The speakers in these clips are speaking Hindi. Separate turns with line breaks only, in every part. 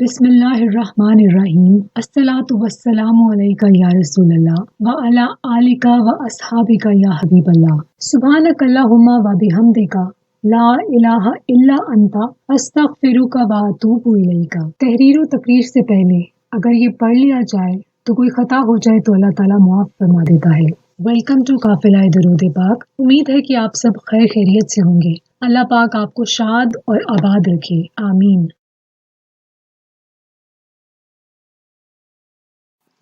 बिस्मिल्लाहिर्रहमानिर्रहीम। अस्सलातु वस्सलामु अलैका या रसूलल्लाह व अला आलिका व अस्हाबिका या हबीबल्लाह। सुब्हानकल्लाहुम्मा व बिहम्दिका ला इलाहा इल्ला अंता अस्तगफिरुका व अतूबु इलैका। तहरीर व तकरीर से पहले अगर ये पढ़ लिया जाए तो कोई खता हो जाए तो अल्लाह ताला माफ फरमा देता है। वेलकम टू काफिला दुरूद पाक। उम्मीद है कि आप सब खैर खैरियत से होंगे। अल्लाह पाक आपको शाद और आबाद रखे, आमीन।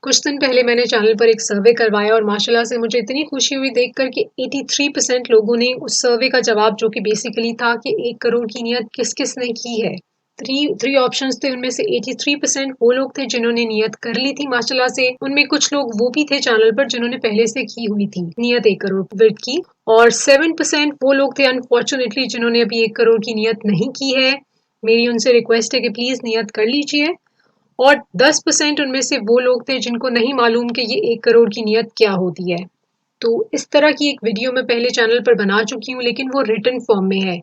कुछ दिन पहले मैंने चैनल पर एक सर्वे करवाया और माशाल्लाह से मुझे इतनी खुशी हुई देखकर कि 83% लोगों ने उस सर्वे का जवाब, जो कि बेसिकली था कि 1 करोड़ की नियत किस किस ने की है। थ्री ऑप्शंस थे, उनमें से 83% वो लोग थे जिन्होंने नियत कर ली थी माशाल्लाह से। उनमें कुछ लोग वो भी थे चैनल पर जिन्होंने पहले से की हुई थी नियत 1 करोड़ व्रत की, और 7% वो लोग थे अनफॉर्चुनेटली जिन्होंने अभी 1 करोड़ की नियत नहीं की है। मेरी उनसे रिक्वेस्ट है कि प्लीज नियत कर लीजिए। और 10% उनमें से वो लोग थे जिनको नहीं मालूम कि ये 1 करोड़ की नियत क्या होती है। तो इस तरह की एक वीडियो मैं पहले चैनल पर बना चुकी हूँ, लेकिन वो रिटन फॉर्म में है।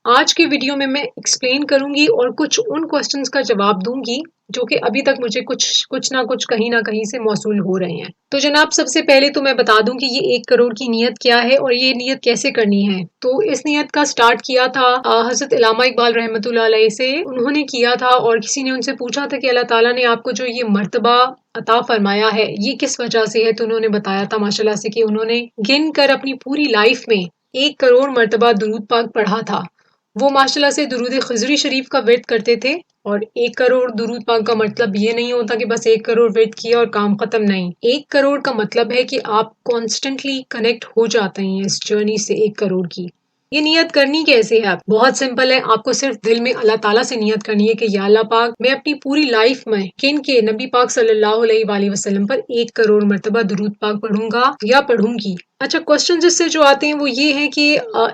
आज के वीडियो में मैं एक्सप्लेन करूंगी और कुछ उन क्वेश्चंस का जवाब दूंगी जो कि अभी तक मुझे कुछ ना कुछ कहीं ना कहीं से मौसूल हो रहे हैं। तो जनाब, सबसे पहले तो मैं बता दूं कि ये 1 करोड़ की नियत क्या है और ये नियत कैसे करनी है। तो इस नियत का स्टार्ट किया था हजरत इल्लामा इकबाल रहमतुल्लाह अलैह से। उन्होंने किया था और किसी ने उनसे पूछा था कि अल्लाह ताला ने आपको जो ये मर्तबा अता फरमाया है ये किस वजह से है। तो उन्होंने बताया था माशाल्लाह से कि उन्होंने गिन कर अपनी पूरी लाइफ में 1 करोड़ मर्तबा दुरूद पाक पढ़ा था। वो माशाल्लाह से दुरूद खिज़री शरीफ का विर्द करते थे। और 1 करोड़ दुरूद पाक का मतलब ये नहीं होता कि बस 1 करोड़ विर्द किया और काम खत्म, नहीं। 1 करोड़ का मतलब है कि आप कॉन्स्टेंटली कनेक्ट हो जाते हैं इस जर्नी से 1 करोड़ की। ये नियत करनी कैसे है? बहुत सिंपल है। आपको सिर्फ दिल में अल्लाह ताला से नियत करनी है कि या अल्लाह पाक, मैं अपनी पूरी लाइफ में किन के नबी पाक सल्लल्लाहु अलैहि वसल्लम पर 1 करोड़ मर्तबा दुरूद पाक पढ़ूंगा या पढ़ूंगी। अच्छा, क्वेश्चन जिससे जो आते हैं वो ये है कि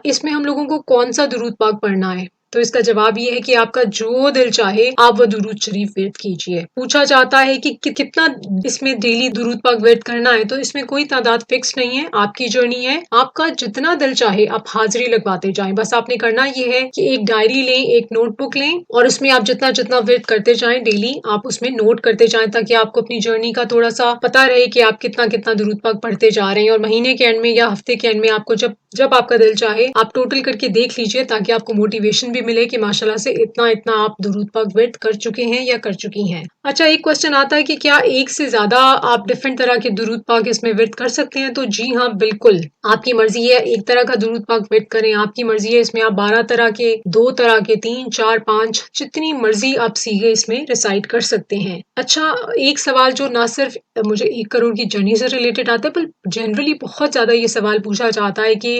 इसमें हम लोगों को कौन सा दुरूद पाक पढ़ना है। तो इसका जवाब ये है कि आपका जो दिल चाहे आप वो दुरूद शरीफ विर्द कीजिए। पूछा जाता है कि कितना इसमें डेली दुरूद पाक विर्द करना है। तो इसमें कोई तादाद फिक्स नहीं है, आपकी जर्नी है। आपका जितना दिल चाहे आप हाजिरी लगवाते जाएं। बस आपने करना ये है कि एक डायरी लें, एक नोटबुक लें और उसमें आप जितना जितना विर्द करते जाएं डेली आप उसमें नोट करते जाएं, ताकि आपको अपनी जर्नी का थोड़ा सा पता रहे कि आप कितना कितना दुरूद पाक पढ़ते जा रहे हैं। और महीने के एंड में या हफ्ते के एंड में आपको जब जब आपका दिल चाहे आप टोटल करके देख लीजिए, ताकि आपको मोटिवेशन भी मिले कि माशाल्लाह से इतना इतना आप दुरूद पाक विर्द कर चुके हैं या कर चुकी हैं। अच्छा, एक क्वेश्चन आता है कि क्या एक से ज्यादा आप डिफरेंट तरह के दुरूद पाक इसमें विर्द कर सकते हैं? तो जी हाँ, बिल्कुल। आपकी मर्जी है, एक तरह का दुरूद पाक विर्द करें, आपकी मर्जी है। इसमें आप 12 तरह के, 2 तरह के, 3, 4, 5 जितनी मर्जी आप सीगे इसमें रिसाइट कर सकते हैं। अच्छा, एक सवाल जो ना सिर्फ मुझे 1 करोड़ की जर्नी से रिलेटेड आता है, पर जनरली बहुत ज्यादा ये सवाल पूछा जाता है कि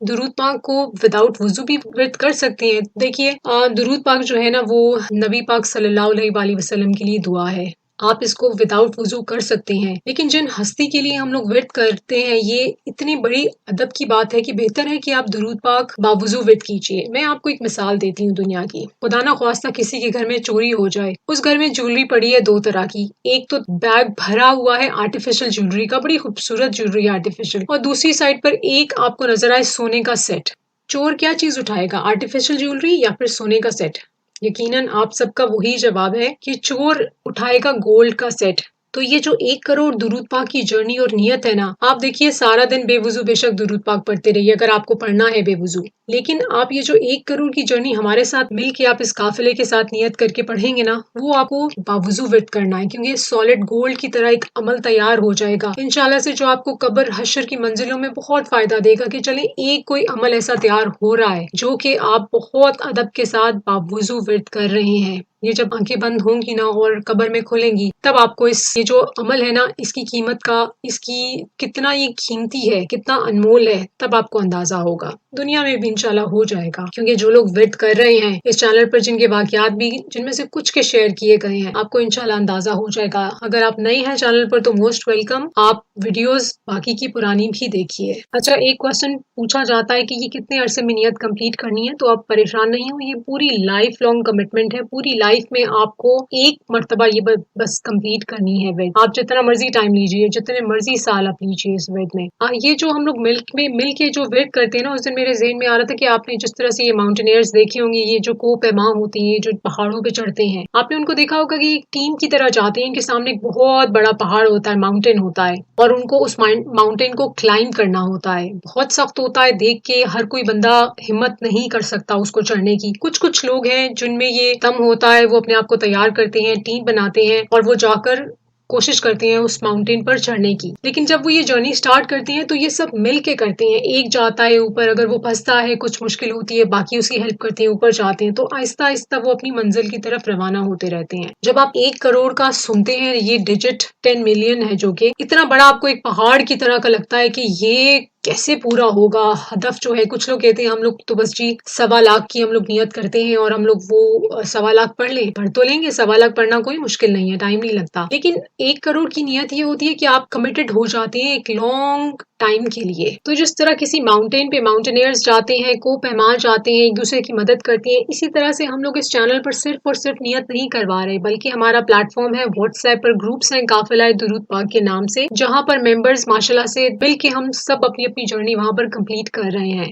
दुरूद पाक को विदाउट वुजू भी विर्द कर सकते हैं। देखिए, दुरूद पाक जो है ना वो नबी पाक सल्लल्लाहु अलैहि वसल्लम के लिए दुआ है। आप इसको विदाउट वुजू कर सकते हैं, लेकिन जिन हस्ती के लिए हम लोग विर्द करते हैं ये इतनी बड़ी अदब की बात है कि बेहतर है कि आप दुरूद पाक बावुजू विर्द कीजिए। मैं आपको एक मिसाल देती हूँ दुनिया की। खुदा ना ख्वास्ता किसी के घर में चोरी हो जाए, उस घर में ज्वेलरी पड़ी है 2 तरह की। एक तो बैग भरा हुआ है आर्टिफिशियल ज्वेलरी का, बड़ी खूबसूरत ज्वेलरी आर्टिफिशियल, और दूसरी साइड पर एक आपको नजर आए सोने का सेट। चोर क्या चीज उठाएगा, आर्टिफिशियल ज्वेलरी या फिर सोने का सेट? यकीनन आप सबका वही जवाब है कि चोर उठाएगा गोल्ड का सेट। तो ये जो 1 करोड़ दुरूद पाक की जर्नी और नियत है ना, आप देखिए सारा दिन बेवजू बेशक दुरूद पाक पढ़ते रहिए अगर आपको पढ़ना है बेवजू, लेकिन आप ये जो 1 करोड़ की जर्नी हमारे साथ मिल के आप इस काफिले के साथ नियत करके पढ़ेंगे ना, वो आपको बावजू विर्द करना है, क्योंकि सॉलिड गोल्ड की तरह एक अमल तैयार हो जाएगा इंशाल्लाह से, जो आपको कब्र हश्र की मंजिलों में बहुत फायदा देगा। कि चले एक कोई अमल ऐसा तैयार हो रहा है जो कि आप बहुत अदब के साथ बावजू विर्द कर रहे हैं। ये जब आंखें बंद होंगी ना और कब्र में खुलेंगी, तब आपको ये जो अमल है ना इसकी कीमत का, इसकी कितना ये कीमती है, कितना अनमोल है, तब आपको अंदाजा होगा। दुनिया में भी इंशाल्लाह हो जाएगा, क्योंकि जो लोग विर्द कर रहे हैं इस चैनल पर, जिनके वाकयात भी जिनमें से कुछ के शेयर किए गए हैं, आपको इंशाल्लाह अंदाजा हो जाएगा। अगर आप नए हैं चैनल पर तो मोस्ट वेलकम, आप वीडियोस बाकी की पुरानी भी देखिए। अच्छा, एक क्वेश्चन पूछा जाता है कि ये कितने अरसे में नियत कंप्लीट करनी है? तो आप परेशान नहीं हो, ये पूरी लाइफ लॉन्ग कमिटमेंट है, पूरी लाइफ लाइफ में आपको एक मर्तबा ये बस कंप्लीट करनी है विद। आप जितना मर्जी टाइम लीजिए, जितने मर्जी साल आप लीजिए इस विद में। ये जो हम लोग मिल के जो विद करते हैं ना, उस दिन मेरे ज़हन में आ रहा था कि आपने जिस तरह से ये माउंटेनियर्स देखे होंगे, ये जो कोह-पैमाह होती है, जो पहाड़ों पे चढ़ते हैं, आपने उनको देखा होगा कि एक टीम की तरह जाते हैं, इनके सामने एक बहुत बड़ा पहाड़ होता है, माउंटेन होता है, और उनको उस माउंटेन को क्लाइंब करना होता है। बहुत सख्त होता है, देख के हर कोई बंदा हिम्मत नहीं कर सकता उसको चढ़ने की। कुछ कुछ लोग हैं जिनमें ये दम होता है, वो अपने आप को तैयार करते हैं, टीम बनाते हैं और वो जाकर कोशिश करते हैं उस माउंटेन पर चढ़ने की। लेकिन जब वो ये जर्नी स्टार्ट करते हैं तो ये सब मिल के करते हैं। एक जाता है ऊपर, अगर वो फंसता है, कुछ मुश्किल होती है, बाकी उसकी हेल्प करते हैं, ऊपर जाते हैं, तो आहिस्ता आहिस्ता वो अपनी मंजिल की तरफ रवाना होते रहते हैं। जब आप 1 करोड़ का सुनते हैं, ये डिजिट 10 मिलियन है, जो कि इतना बड़ा आपको एक पहाड़ की तरह का लगता है कि ये कैसे पूरा होगा। हदफ जो है, कुछ लोग कहते हैं हम लोग तो बस जी 1.25 लाख की हम लोग नियत करते हैं और हम लोग वो 1.25 लाख पढ़ लें। पढ़ तो लेंगे, 1.25 लाख पढ़ना कोई मुश्किल नहीं है, टाइम नहीं लगता। लेकिन 1 करोड़ की नियत ये होती है कि आप कमिटेड हो जाते हैं एक लॉन्ग टाइम के लिए। तो जिस तरह किसी माउंटेन पे माउंटेनियर्स जाते हैं, कोह-पैमाह जाते हैं, एक दूसरे की मदद करते हैं, इसी तरह से हम लोग इस चैनल पर सिर्फ और सिर्फ नियत नहीं करवा रहे, बल्कि हमारा प्लेटफॉर्म है, व्हाट्सएप पर ग्रुप्स हैं काफिला दुरूद पाक के नाम से, जहां पर मेंबर्स माशाल्लाह से मिल के हम सब अपनी अपनी जर्नी वहां पर कंप्लीट कर रहे हैं।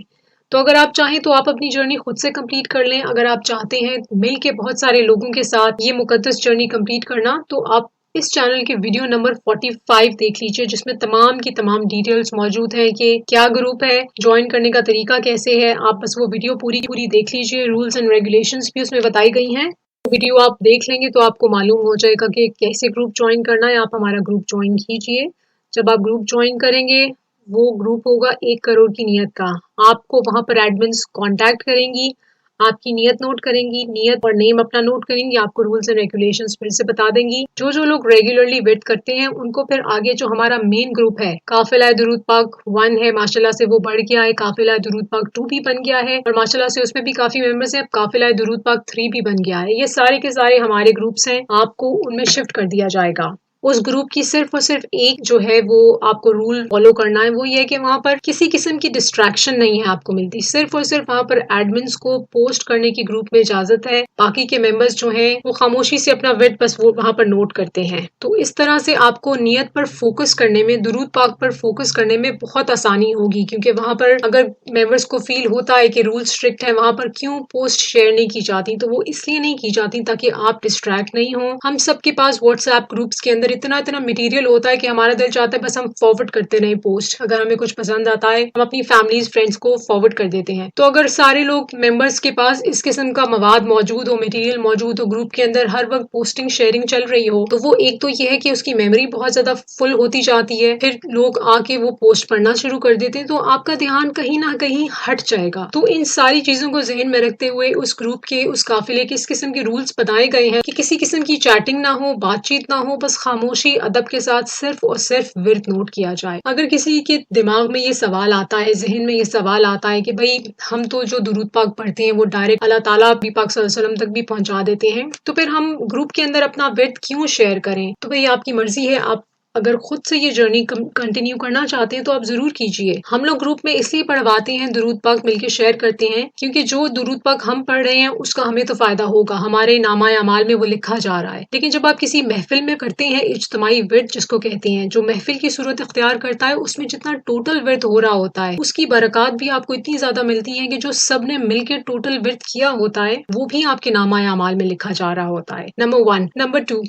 तो अगर आप चाहें तो आप अपनी जर्नी खुद से कंप्लीट कर लें। अगर आप चाहते हैं मिल के बहुत सारे लोगों के साथ ये मुकद्दस जर्नी कंप्लीट करना, तो आप इस चैनल के वीडियो नंबर 45 देख लीजिए, जिसमें तमाम की तमाम डिटेल्स मौजूद है कि क्या ग्रुप है, ज्वाइन करने का तरीका कैसे है। आप बस वो वीडियो पूरी पूरी देख लीजिए, रूल्स एंड रेगुलेशंस भी उसमें बताई गई हैं। वीडियो आप देख लेंगे तो आपको मालूम हो जाएगा कि कैसे ग्रुप ज्वाइन करना है। आप हमारा ग्रुप ज्वाइन कीजिए। जब आप ग्रुप ज्वाइन करेंगे, वो ग्रुप होगा 1 करोड़ की नियत का। आपको वहां पर एडमिन्स कांटेक्ट करेंगी, आपकी नियत नोट करेंगी, नियत और नेम अपना नोट करेंगी, आपको रूल्स एंड रेगुलेशंस फिर से बता देंगी। जो जो लोग रेगुलरली वेट करते हैं उनको फिर आगे जो हमारा मेन ग्रुप है, काफिला दुरूद पाक 1 है, माशाल्लाह से वो बढ़ गया है, काफिला दुरूद पाक 2 भी बन गया है और माशाल्लाह से उसमें भी काफी मेंबर्स हैं। अब काफिला दुरूद पाक 3 भी बन गया है। ये सारे के सारे हमारे ग्रुप्स हैं, आपको उनमें शिफ्ट कर दिया जाएगा। उस ग्रुप की सिर्फ और सिर्फ एक जो है वो आपको रूल फॉलो करना है, वो ये है कि वहां पर किसी किस्म की डिस्ट्रैक्शन नहीं है आपको मिलती। सिर्फ और सिर्फ वहां पर एडमिन्स को पोस्ट करने की ग्रुप में इजाजत है, बाकी के मेंबर्स जो हैं वो खामोशी से अपना वेट बस वो वहां पर नोट करते हैं। तो इस तरह से आपको नियत पर फोकस करने में, दुरूद पाक पर फोकस करने में बहुत आसानी होगी, क्योंकि वहां पर अगर मेंबर्स को फील होता है कि रूल स्ट्रिक्ट है, वहां पर क्यों पोस्ट शेयर नहीं की जाती, तो वो इसलिए नहीं की जाती ताकि आप डिस्ट्रैक्ट नहीं हो। हम सबके पास व्हाट्सएप ग्रुप्स के अंदर इतना इतना मटेरियल होता है कि हमारा दिल चाहता है बस हम फॉरवर्ड करते रहें पोस्ट। अगर हमें कुछ पसंद आता है, हम अपनी फैमिलीज फ्रेंड्स को फॉरवर्ड कर देते हैं। तो अगर सारे लोग मेंबर्स के पास इस किस्म का मवाद मौजूद हो, मटेरियल मौजूद हो, ग्रुप के अंदर हर वक्त पोस्टिंग शेयरिंग चल रही हो, तो वो एक तो ये है कि उसकी मेमोरी बहुत ज्यादा फुल होती जाती है, फिर लोग आके वो पोस्ट पढ़ना शुरू कर देते हैं, तो आपका ध्यान कहीं ना कहीं हट जाएगा। तो इन सारी चीजों को जहन में रखते हुए उस ग्रुप के, उस काफिले के इस किस्म के रूल्स बताए गए हैं कि किसी किस्म की चैटिंग ना हो, बातचीत ना हो, बस खामोशी अदब के साथ सिर्फ और सिर्फ विर्द नोट किया जाए। अगर किसी के दिमाग में ये सवाल आता है, जहन में ये सवाल आता है कि भाई हम तो जो दुरूद पाक पढ़ते हैं वो डायरेक्ट अल्लाह ताला भी पाक सल्लल्लाहु अलैहि वसल्लम तक भी पहुंचा देते हैं, तो फिर हम ग्रुप के अंदर अपना विर्द क्यों शेयर करें। तो भाई आपकी मर्जी है, आप अगर खुद से ये जर्नी कंटिन्यू करना चाहते हैं तो आप जरूर कीजिए। हम लोग ग्रुप में इसलिए पढ़वाते हैं, दुरूद पाक मिलकर शेयर करते हैं, क्योंकि जो दुरूद पाक हम पढ़ रहे हैं उसका हमें तो फायदा होगा, हमारे नामाए अमाल में वो लिखा जा रहा है। लेकिन जब आप किसी महफिल में करते हैं, इज्तिमाई विर्द जिसको कहते हैं, जो महफिल की सूरत इख्तियार करता है, उसमें जितना टोटल विर्द हो रहा होता है उसकी बरकत भी आपको इतनी ज्यादा मिलती है कि जो सब ने मिलकर टोटल विर्द किया होता है वो भी आपके नामाए अमाल में लिखा जा रहा होता है। नंबर 1। नंबर 2,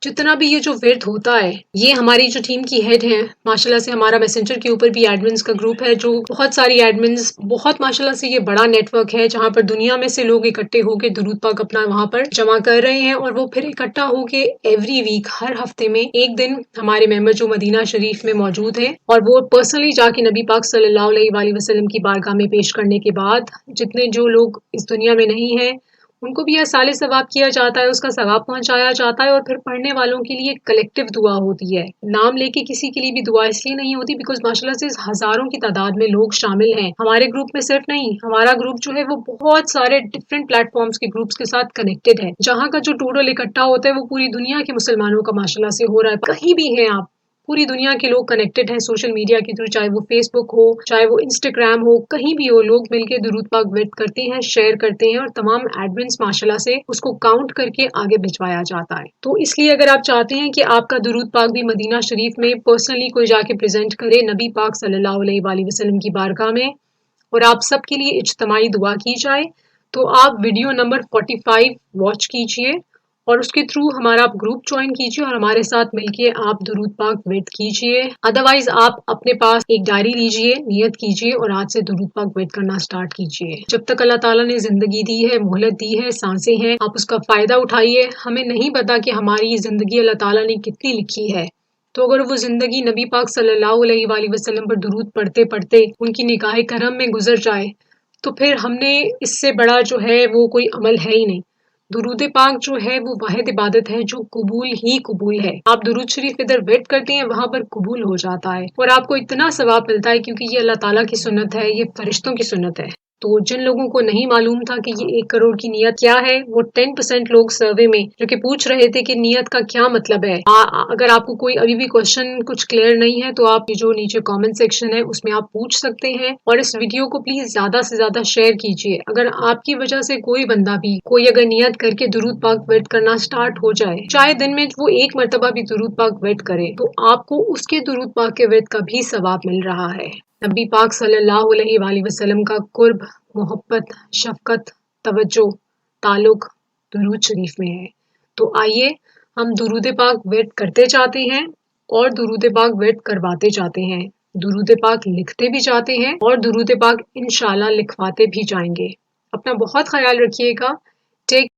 जितना भी ये जो विर्द होता है, ये हमारी जो टीम की हेड है, माशाल्लाह से हमारा मैसेंजर के ऊपर भी एडमिन्स का ग्रुप है, जो बहुत सारी एडमिन्स, बहुत माशाल्लाह से ये बड़ा नेटवर्क है जहाँ पर दुनिया में से लोग इकट्ठे होके दुरूद पाक अपना वहाँ पर जमा कर रहे हैं, और वो फिर इकट्ठा होके एवरी वीक, हर हफ्ते में एक दिन हमारे मेंबर जो मदीना शरीफ में मौजूद है, और वो पर्सनली जाके नबी पाक सल्लल्लाहु अलैहि वसल्लम की बारगाह में पेश करने के बाद, जितने जो लोग इस दुनिया में नहीं है उनको भी यह साले सवाब किया जाता है, उसका सवाब पहुंचाया जाता है, और फिर पढ़ने वालों के लिए कलेक्टिव दुआ होती है। नाम लेके किसी के लिए भी दुआ इसलिए नहीं होती बिकॉज माशाल्लाह से हजारों की तादाद में लोग शामिल हैं हमारे ग्रुप में। सिर्फ नहीं, हमारा ग्रुप जो है वो बहुत सारे डिफरेंट प्लेटफॉर्म्स के ग्रुप्स के साथ कनेक्टेड है, जहाँ का जो टोटल इकट्ठा होता है वो पूरी दुनिया के मुसलमानों का माशाल्लाह से हो रहा है। कहीं भी है आप, पूरी दुनिया के लोग कनेक्टेड हैं सोशल मीडिया के थ्रू, चाहे वो फेसबुक हो, चाहे वो इंस्टाग्राम हो, कहीं भी हो, लोग मिलके दुरूद पाक विद करते हैं, शेयर करते हैं और तमाम एडमिन्स माशाल्लाह से उसको काउंट करके आगे भिजवाया जाता है। तो इसलिए अगर आप चाहते हैं कि आपका दुरूद पाक भी मदीना शरीफ में पर्सनली कोई जाके प्रेजेंट करे नबी पाक सल्लल्लाहु अलैहि वसल्लम की बारगाह में और आप सबके लिए इज्तमाई दुआ की जाए, तो आप वीडियो नंबर 45 वॉच कीजिए और उसके थ्रू हमारा ग्रुप ज्वाइन कीजिए और हमारे साथ मिलके आप दुरूद पाक विद कीजिए। अदरवाइज आप अपने पास एक डायरी लीजिए, नियत कीजिए और आज से दुरूद पाक विद करना स्टार्ट कीजिए। जब तक अल्लाह ताला ने जिंदगी दी है, मोहलत दी है, सांसें हैं, आप उसका फायदा उठाइए। हमें नहीं पता कि हमारी जिंदगी अल्लाह ताला ने कितनी लिखी है, तो अगर वो जिंदगी नबी पाक सल्लल्लाहु अलैहि वसल्लम पर दुरूद पढ़ते पढ़ते उनकी निगाह करम में गुजर जाए, तो फिर हमने इससे बड़ा जो है वो कोई अमल है ही नहीं। दुरूद पाक जो है वो वाहिद इबादत है जो कबूल ही कबूल है। आप दुरूद शरीफ इधर वेट करते हैं, वहां पर कबूल हो जाता है और आपको इतना सवाब मिलता है क्योंकि ये अल्लाह ताला की सुन्नत है, ये फरिश्तों की सुन्नत है। तो जिन लोगों को नहीं मालूम था कि ये 1 करोड़ की नियत क्या है, वो 10% लोग सर्वे में जो कि पूछ रहे थे कि नियत का क्या मतलब है। अगर आपको कोई अभी भी क्वेश्चन कुछ क्लियर नहीं है तो आप जो नीचे कमेंट सेक्शन है उसमें आप पूछ सकते हैं और इस वीडियो को प्लीज ज्यादा से ज्यादा शेयर कीजिए। अगर आपकी वजह से कोई बंदा भी कोई अगर नियत करके दुरूद पाक विद करना स्टार्ट हो जाए, चाहे दिन में वो 1 मरतबा भी दुरूद पाक विद करे, तो आपको उसके दुरूद पाक के विद का भी सवाब मिल रहा है। नबी पाक सल्लल्लाहु अलैहि वसल्लम का कुर्ब, मोहब्बत, शफकत, तवज्जो, ताल्लुक दुरूद शरीफ में है। तो आइए हम दुरूद पाक विद करते जाते हैं और दुरूद पाक विद करवाते जाते हैं, दुरूद पाक लिखते भी जाते हैं और दुरूद पाक इंशाल्लाह लिखवाते भी जाएंगे। अपना बहुत ख्याल रखिएगा। टेक